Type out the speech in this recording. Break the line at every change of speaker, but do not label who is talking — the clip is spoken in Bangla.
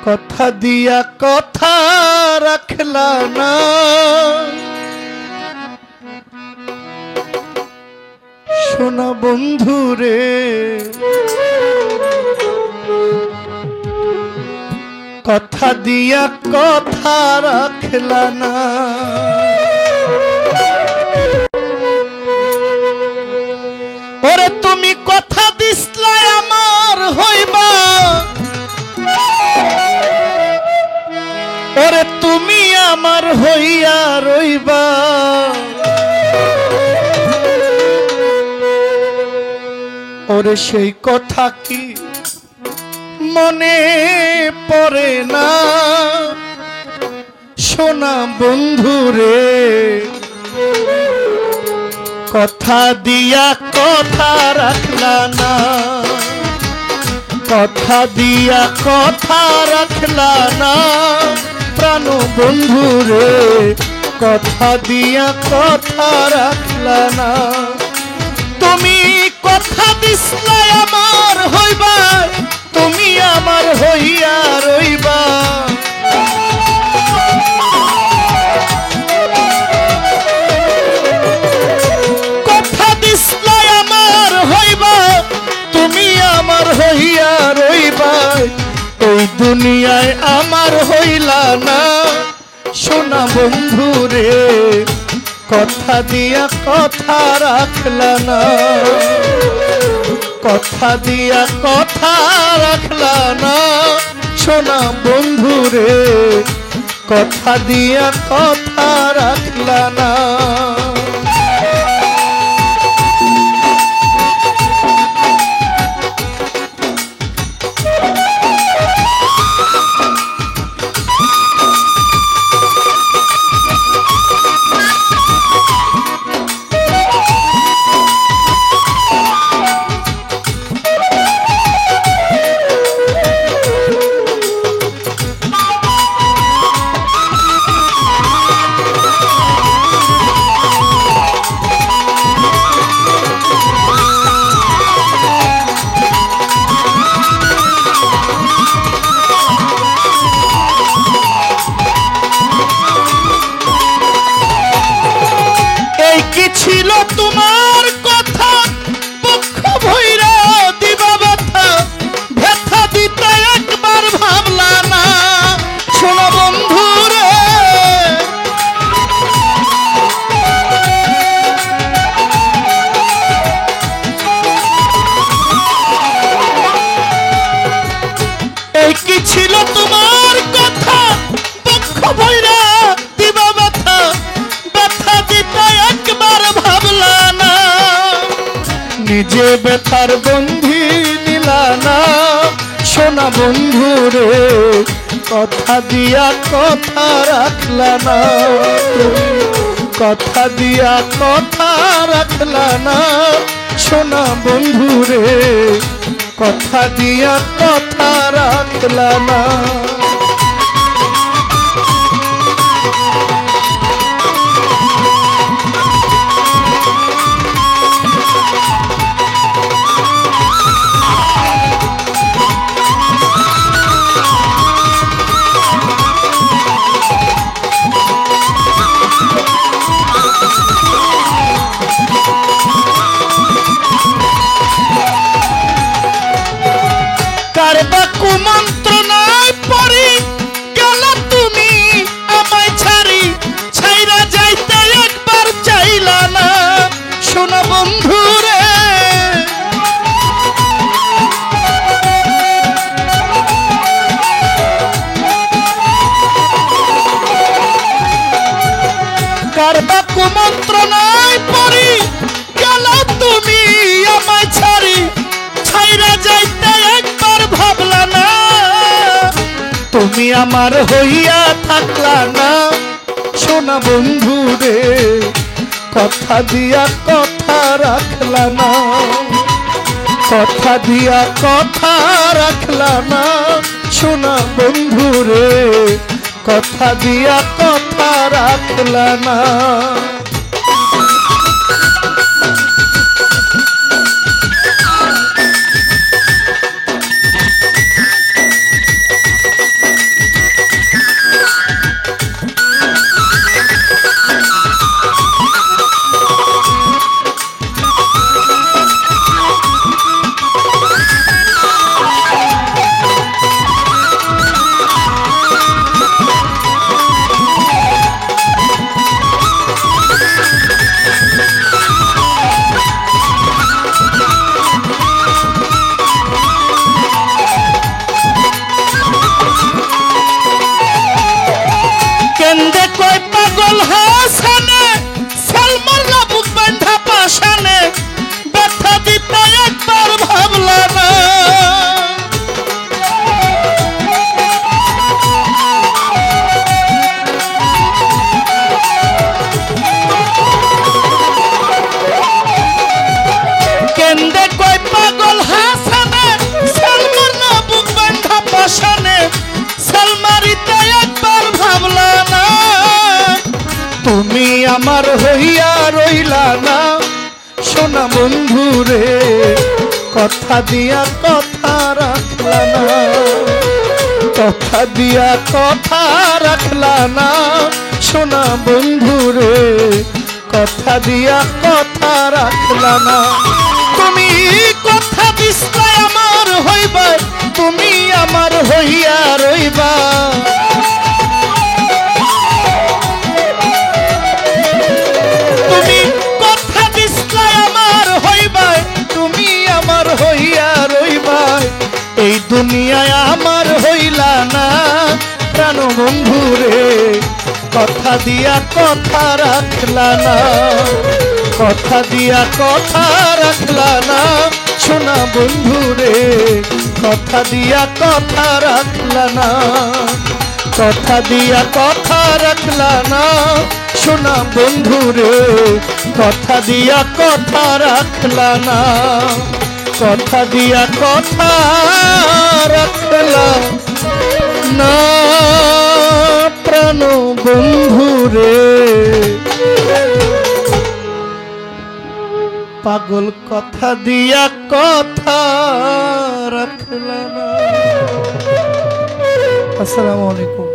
কথা দিয়া কথা রাখলা না, সোনা বন্ধু রে। কথা দিয়া কথা রাখলা না, ওরে তুমি কথা দিসলা আমার হইবা, ওরে তুমি আমার হইয়া রইবা। ওরে সেই কথা কি মনে পড়ে না, সোনা বন্ধু রে। কথা দিয়া কথা রাখলা না, কথা দিয়া কথা রাখলা না, প্রাণ বন্ধু রে। কথা দিয়া কথা রাখলা না, তুমি কথা দিসলা আমার হইবা, তুমি আমার হইয়া রইবা। কথা দিসলা আমার হইবা, তুমি আমার হইয়া রইবা। এই দুনিয়ায় আমার হইলা না, সোনা বন্ধু রে। কথা দিয়া কথা রাখলা না, কথা দিয়া কথা রাখলা না, সোনা বন্ধু রে। কথা দিয়া কথা রাখলা না। ছিল তোমার কথা পক্ষ ভৈরা দিবা ব্যথা, ব্যথা দিতে একবার ভাবলা না, শোনো বন্ধু রে। এই কি ছিল তোমার কথা পক্ষ ভৈরা দিবা ব্যথা, ব্যথা দিতে একবার ভাবলা না, নিজে ব্যথার বন্ধি নিলা না, সোনা বন্ধু রে। কথা দিয়া কথা রাখলা না, কথা দিয়া কথা রাখলা না, সোনা বন্ধু রে। কথা দিয়া কথা রাখলা না। কুমন্ত্রণায় পড়ি গেল তুমি আমায় ছাড়ি, ছাইরা যাইতে একবার চাইলা না, সোনা বন্ধু রে। কারবা কুমন্ত্রণায় পড়ি গেল তুমি আমায় ছাড়ি, ছাইরা যাইতে একবার ভাবলা না, তুমি আমার হইয়া থাকলা না, সোনা বন্ধু রে। কথা দিয়া কথা রাখলা না, কথা দিয়া কথা রাখলা না, সোনা বন্ধু রে। কথা দিয়া কথা রাখলা না। আমার হইয়া রইলা না সোনা বন্ধু রে, কথা দিয়া কথা রাখলা না, কথা দিয়া কথা রাখলা না সোনা বন্ধু রে, কথা দিয়া কথা রাখলা না। তুমি কথা দিসলাই আমার হইবা, তুমি আমার হইয়া রইবা, তুমি কথা দিসলাই আমার হইবা, তুমি আমার হইয়া রইবা, এই দুনিয়ায় আমার হইলা না প্রাণ বন্ধু রে, কথা দিয়া কথা রাখলা না, কথা দিয়া কথা রাখলা না সোনা বন্ধু রে, কথা দিয়া কথা রাখলা না, কথা দিয়া কথা রাখলা না সোনা বন্ধু রে, কথা দিয়া কথা রাখলা না, কথা দিয়া কথা রাখলা না প্রাণ বন্ধু রে। পাগল কথা দিয়া কথা রাখলা না। আসসালামু আলাইকুম।